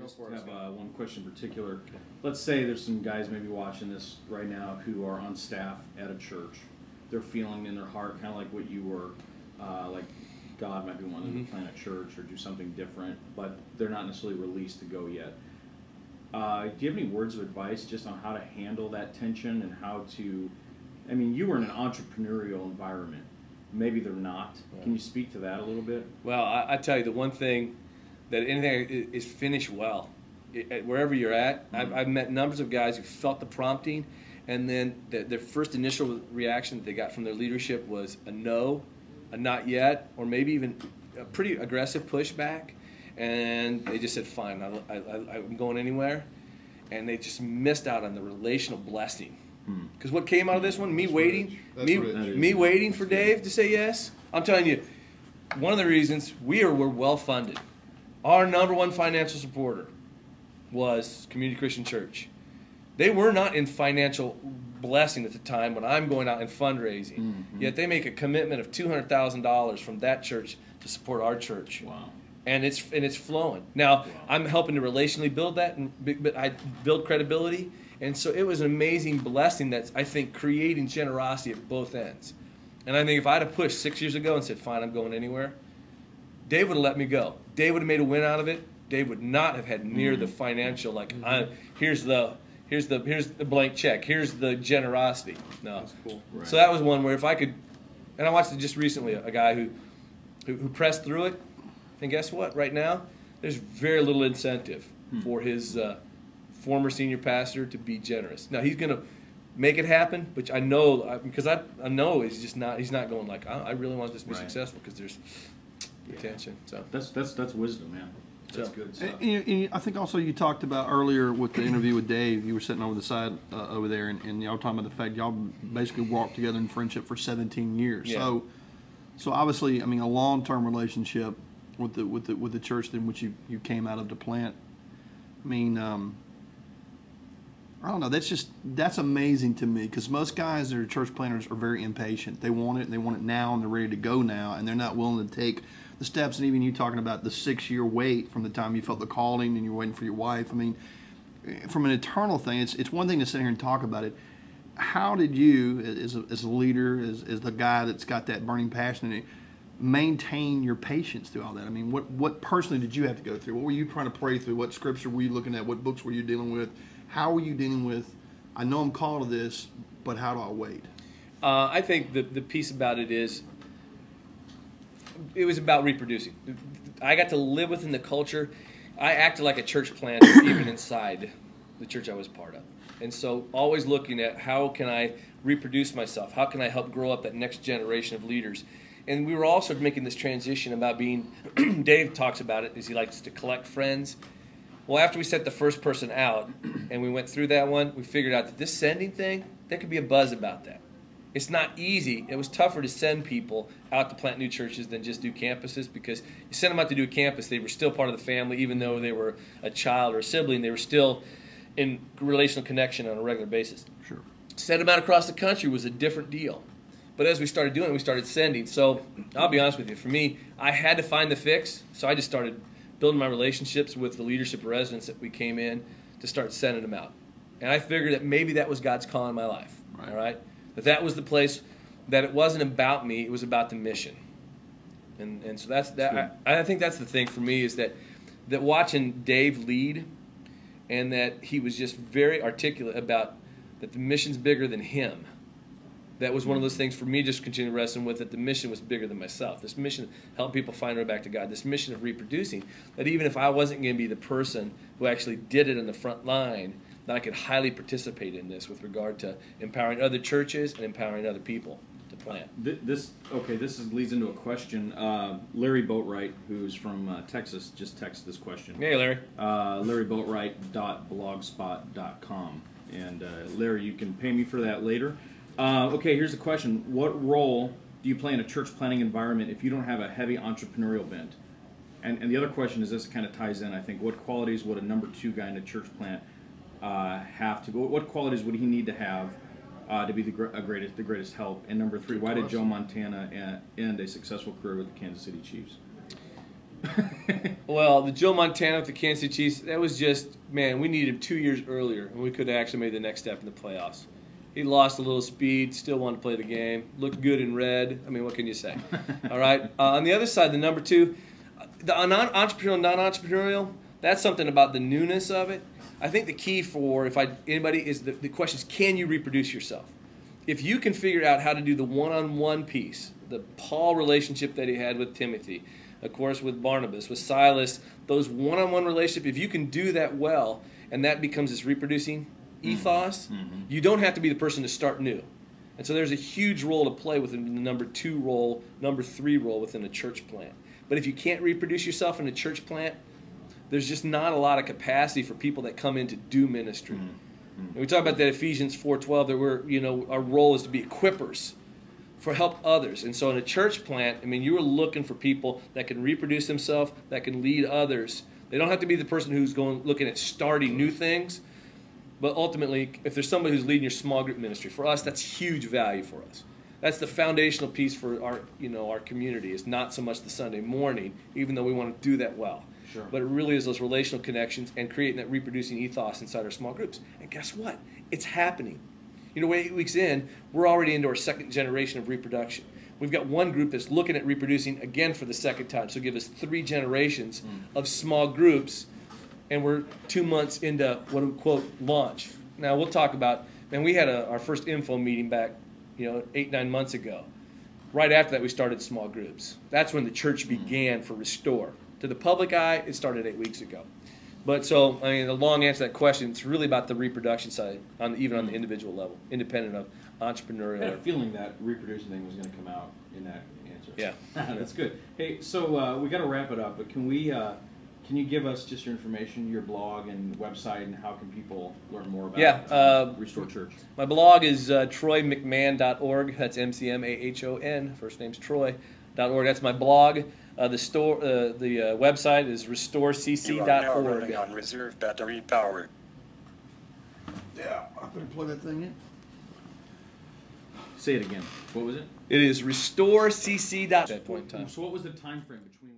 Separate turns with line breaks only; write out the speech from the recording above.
just
for us.
have one question in particular. Okay. Let's say there's some guys maybe watching this right now who are on staff at a church. They're feeling in their heart kind of like what you were, like God might be wanting them to plant a church or do something different, but they're not necessarily released to go yet. Do you have any words of advice just on how to handle that tension and how to, I mean, you were in an entrepreneurial environment. Maybe they're not. Yeah. Can you speak to that a little bit?
Well, I tell you, the one thing that anything is finish well. Wherever you're at, I've met numbers of guys who felt the prompting, and then their first initial reaction that they got from their leadership was a no, a not yet, or maybe even a pretty aggressive pushback, and they just said, fine, I'm going anywhere, and they just missed out on the relational blessing. Because what came out of this one, me waiting for Dave to say yes, I'm telling you, one of the reasons we're well funded. Our number one financial supporter was Community Christian Church. They were not in financial blessing at the time when I'm going out and fundraising. Yet they make a commitment of $200,000 from that church to support our church.
Wow.
And it's flowing. Now, I'm helping to relationally build that, but I build credibility. And so it was an amazing blessing that's, I think, creating generosity at both ends. And I think if I'd have pushed 6 years ago and said, fine, I'm going anywhere, Dave would have let me go. Dave would have made a win out of it. Dave would not have had near the financial, like, here's the blank check. Here's the generosity. No.
That's cool. Right.
So that was one where if I could, and I watched it just recently, a guy who pressed through it, and guess what? Right now, there's very little incentive for his former senior pastor to be generous. Now, he's going to make it happen, but I know, because I know he's not going like, I really want this to be successful because there's attention. So
that's wisdom, man. That's good stuff.
And I think also you talked about earlier with the interview with Dave, you were sitting over the side over there, and y'all talking about the fact y'all basically walked together in friendship for 17 years. Yeah. So obviously, I mean, a long-term relationship with the church in which you came out of to plant. I mean, I don't know. That's amazing to me, because most guys that are church planters are very impatient. They want it, and they want it now, and they're ready to go now, and they're not willing to take the steps. And even you talking about the 6-year wait from the time you felt the calling and you're waiting for your wife. I mean, from an eternal thing, it's one thing to sit here and talk about it. How did you, as a leader, as the guy that's got that burning passion in it, maintain your patience through all that? I mean, what personally did you have to go through? What were you trying to pray through? What scripture were you looking at? What books were you dealing with? How were you dealing with, I know I'm called to this, but how do I wait?
I think the piece about it is, it was about reproducing. I got to live within the culture. I acted like a church planter even inside the church I was part of. And so always looking at how can I reproduce myself? How can I help grow up that next generation of leaders? And we were also making this transition about being, Dave talks about it, is he likes to collect friends. Well, after we sent the first person out and we went through that one, we figured out that this sending thing, there could be a buzz about that. It's not easy. It was tougher to send people out to plant new churches than just do campuses, because you send them out to do a campus, they were still part of the family, even though they were a child or a sibling, they were still in relational connection on a regular basis.
Sure.
Send them out across the country was a different deal. But as we started doing it, we started sending. So I'll be honest with you, for me, I had to find the fix, so I just started building my relationships with the leadership residents that we came in to start sending them out. And I figured that maybe that was God's call in my life, all right? That was the place, that it wasn't about me, it was about the mission. And so that's that. I think that's the thing for me, is that watching Dave lead, and that he was just very articulate about that the mission's bigger than him. That was one of those things for me, just continuing wrestling with it. The mission was bigger than myself. This mission of helping people find their way back to God. This mission of reproducing. That even if I wasn't going to be the person who actually did it in the front line, that I could highly participate in this with regard to empowering other churches and empowering other people to plant.
This leads into a question. Larry Boatwright, who's from Texas, just texted this question.
Hey, Larry.
LarryBoatwright.blogspot.com. And Larry, you can pay me for that later. Okay, here's the question. What role do you play in a church planting environment if you don't have a heavy entrepreneurial bent? And the other question is, this kind of ties in, I think, what qualities would a number 2 guy in a church plant have to go? What qualities would he need to have to be the greatest help? And number 3, why did Joe Montana end a successful career with the Kansas City Chiefs?
Well, the Joe Montana with the Kansas City Chiefs, that was just, man, we needed him 2 years earlier, and we could have actually made the next step in the playoffs. He lost a little speed, still wanted to play the game, looked good in red. I mean, what can you say? All right. On the other side, the number two, the entrepreneurial, non-entrepreneurial, that's something about the newness of it. I think the key for anybody is the question is, can you reproduce yourself? If you can figure out how to do the one-on-one piece, the Paul relationship that he had with Timothy, of course with Barnabas, with Silas, those one-on-one relationships, if you can do that well, and that becomes this reproducing ethos, you don't have to be the person to start new. And so there's a huge role to play within the number 2 role, number 3 role within a church plant. But if you can't reproduce yourself in a church plant, there's just not a lot of capacity for people that come in to do ministry. And we talk about that Ephesians 4:12, that we're, our role is to be equippers for help others. And so in a church plant, I mean, you are looking for people that can reproduce themselves, that can lead others. They don't have to be the person who's looking at starting new things, but ultimately, if there's somebody who's leading your small group ministry, for us, that's huge value for us. That's the foundational piece for our community. Is not so much the Sunday morning, even though we want to do that well.
Sure.
But it really is those relational connections and creating that reproducing ethos inside our small groups. And guess what? It's happening. We're 8 weeks in, we're already into our second generation of reproduction. We've got one group that's looking at reproducing again for the second time. So give us 3 generations of small groups, and we're 2 months into what we quote launch. Now we'll talk about, man, we had our first info meeting back 8-9 months ago. Right after that, we started small groups. That's when the church began for Restore. To the public eye, it started 8 weeks ago. But so, I mean, the long answer to that question, it's really about the reproduction side, even on the individual level, independent of entrepreneurial.
I had a feeling that reproducing thing was going to come out in that answer.
Yeah.
That's good. Hey, so we got to wrap it up, but can you give us just your information, your blog and website, and how can people learn more about Restore Church?
My blog is troymcmahon.org. That's MCMAHON. First name's Troy.org. That's my blog. The website is restorecc.org.
You are now running on reserve battery power.
Yeah, I better plug that thing in.
Say it again. What was it?
It is restorecc.org. At that point in time.
So what was the time frame between?